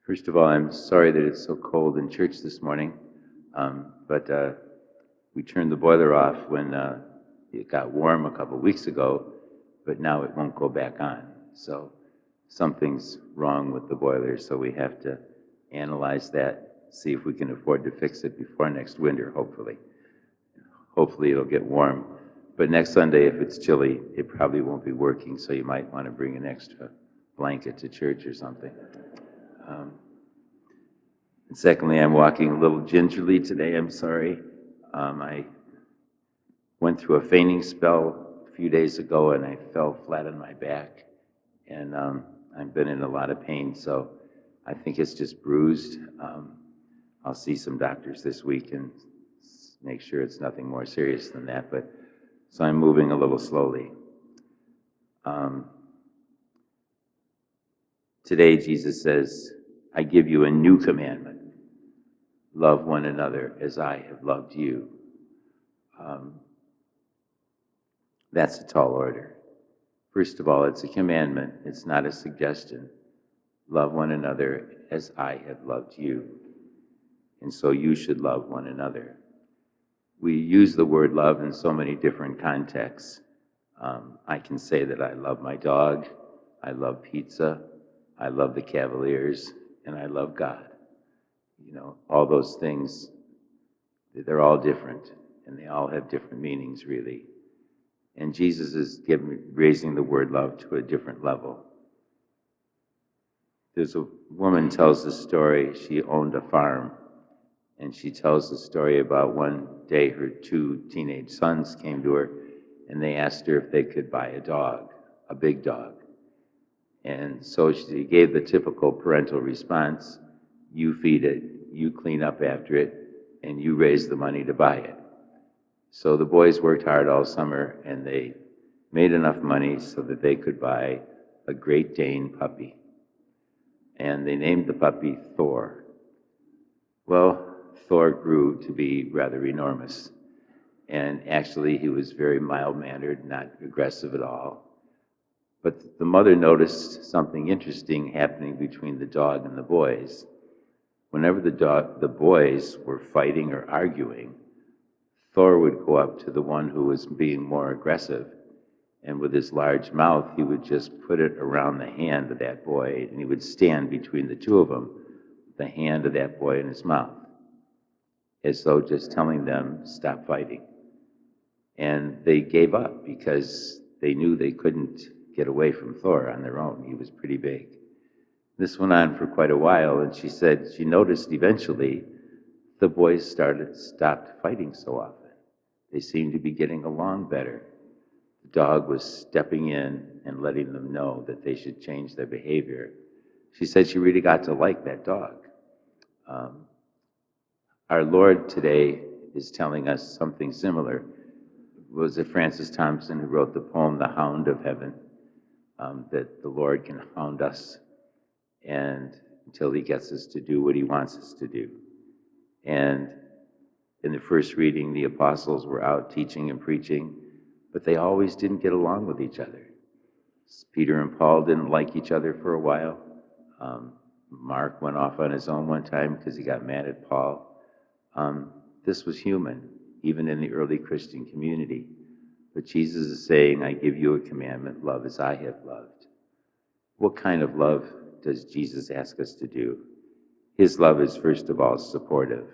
First of all, I'm sorry that it's so cold in church this morning, but we turned the boiler off when it got warm a couple weeks ago, but now it won't go back on. So something's wrong with the boiler, so we have to analyze that, see if we can afford to fix it before next winter, hopefully. Hopefully it'll get warm. But next Sunday, if it's chilly, it probably won't be working, so you might want to bring an extra blanket to church or something. And secondly, I'm walking a little gingerly today. I'm sorry. I went through a fainting spell a few days ago, and I fell flat on my back, and I've been in a lot of pain, so I think it's just bruised. I'll see some doctors this week and make sure it's nothing more serious than that, but so I'm moving a little slowly. Today, Jesus says, I give you a new commandment. Love one another as I have loved you. That's a tall order. First of all, it's a commandment. It's not a suggestion. Love one another as I have loved you. And so you should love one another. We use the word love in so many different contexts. I can say that I love my dog, I love pizza, I love the Cavaliers, and I love God. You know, all those things, they're all different, and they all have different meanings, really. And Jesus is raising the word love to a different level. There's a woman tells the story, she owned a farm, and she tells the story about one day her two teenage sons came to her, and they asked her if they could buy a dog, a big dog. And so she gave the typical parental response, you feed it, you clean up after it, and you raise the money to buy it. So the boys worked hard all summer, and they made enough money so that they could buy a Great Dane puppy. And they named the puppy Thor. Well, Thor grew to be rather enormous. And actually, he was very mild-mannered, not aggressive at all. But the mother noticed something interesting happening between the dog and the boys. Whenever the boys were fighting or arguing, Thor would go up to the one who was being more aggressive, and with his large mouth, he would just put it around the hand of that boy, and he would stand between the two of them, the hand of that boy in his mouth, as though just telling them, stop fighting. And they gave up because they knew they couldn't get away from Thor on their own. He was pretty big. This went on for quite a while, and she said she noticed eventually the boys stopped fighting so often. They seemed to be getting along better. The dog was stepping in and letting them know that they should change their behavior. She said she really got to like that dog. Our Lord today is telling us something similar. Was it Francis Thompson who wrote the poem, The Hound of Heaven, that the Lord can hound us and until he gets us to do what he wants us to do. And in the first reading, the apostles were out teaching and preaching, but they always didn't get along with each other. Peter and Paul didn't like each other for a while. Mark went off on his own one time because he got mad at Paul. This was human, even in the early Christian community. But Jesus is saying, I give you a commandment, love as I have loved. What kind of love does Jesus ask us to do? His love is, first of all, supportive,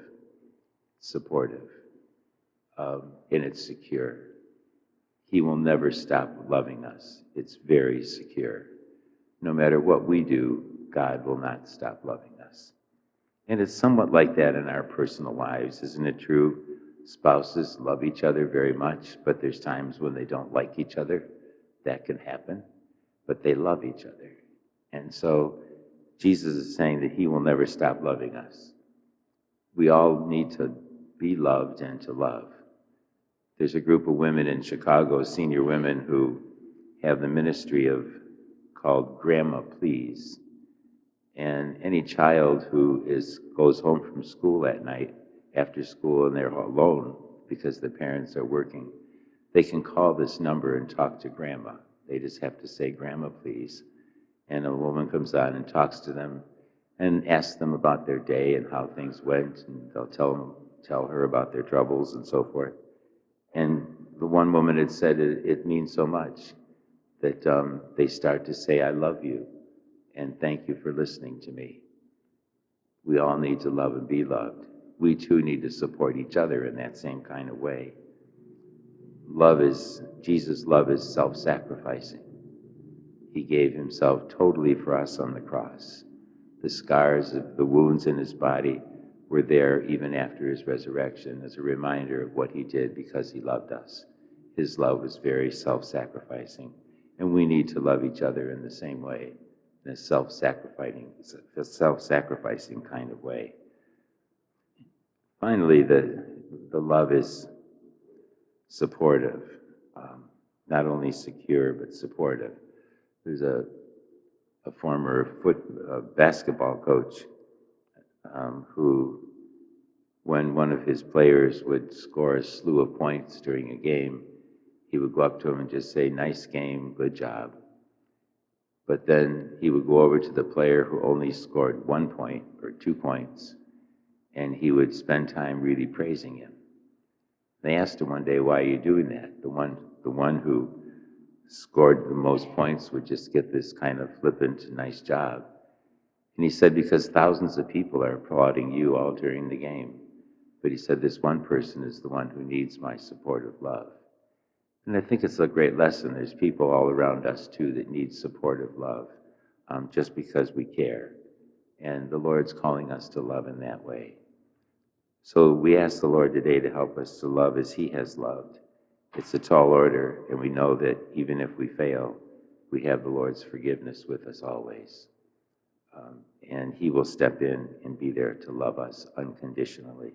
and it's secure. He will never stop loving us. It's very secure. No matter what we do, God will not stop loving us. And it's somewhat like that in our personal lives, isn't it true? Spouses love each other very much, but there's times when they don't like each other. That can happen, but they love each other. And so Jesus is saying that he will never stop loving us. We all need to be loved and to love. There's a group of women in Chicago, senior women, who have the ministry called Grandma Please. And any child who goes home from school at night, after school, and they're alone because the parents are working, they can call this number and talk to Grandma. They just have to say, Grandma, please. And a woman comes on and talks to them, and ask them about their day and how things went, and they'll tell her about their troubles and so forth. And the one woman had said it means so much that they start to say, "I love you, and thank you for listening to me." We all need to love and be loved. We too need to support each other in that same kind of way. Jesus' love is self-sacrificing. He gave himself totally for us on the cross. The scars of the wounds in his body were there even after his resurrection as a reminder of what he did because he loved us. His love was very self-sacrificing, and we need to love each other in the same way, in a self-sacrificing kind of way. Finally, the love is supportive, not only secure, but supportive. There's a former basketball coach who, when one of his players would score a slew of points during a game, he would go up to him and just say, "Nice game, good job." But then he would go over to the player who only scored 1 point or 2 points, and he would spend time really praising him. They asked him one day, "Why are you doing that?" The one who scored the most points would just get this kind of flippant, "nice job." And he said, "Because thousands of people are applauding you all during the game." But he said, "This one person is the one who needs my supportive love." And I think it's a great lesson. There's people all around us too that need supportive love, just because we care. And the Lord's calling us to love in that way. So we ask the Lord today to help us to love as he has loved. It's a tall order, and we know that even if we fail, we have the Lord's forgiveness with us always. And he will step in and be there to love us unconditionally.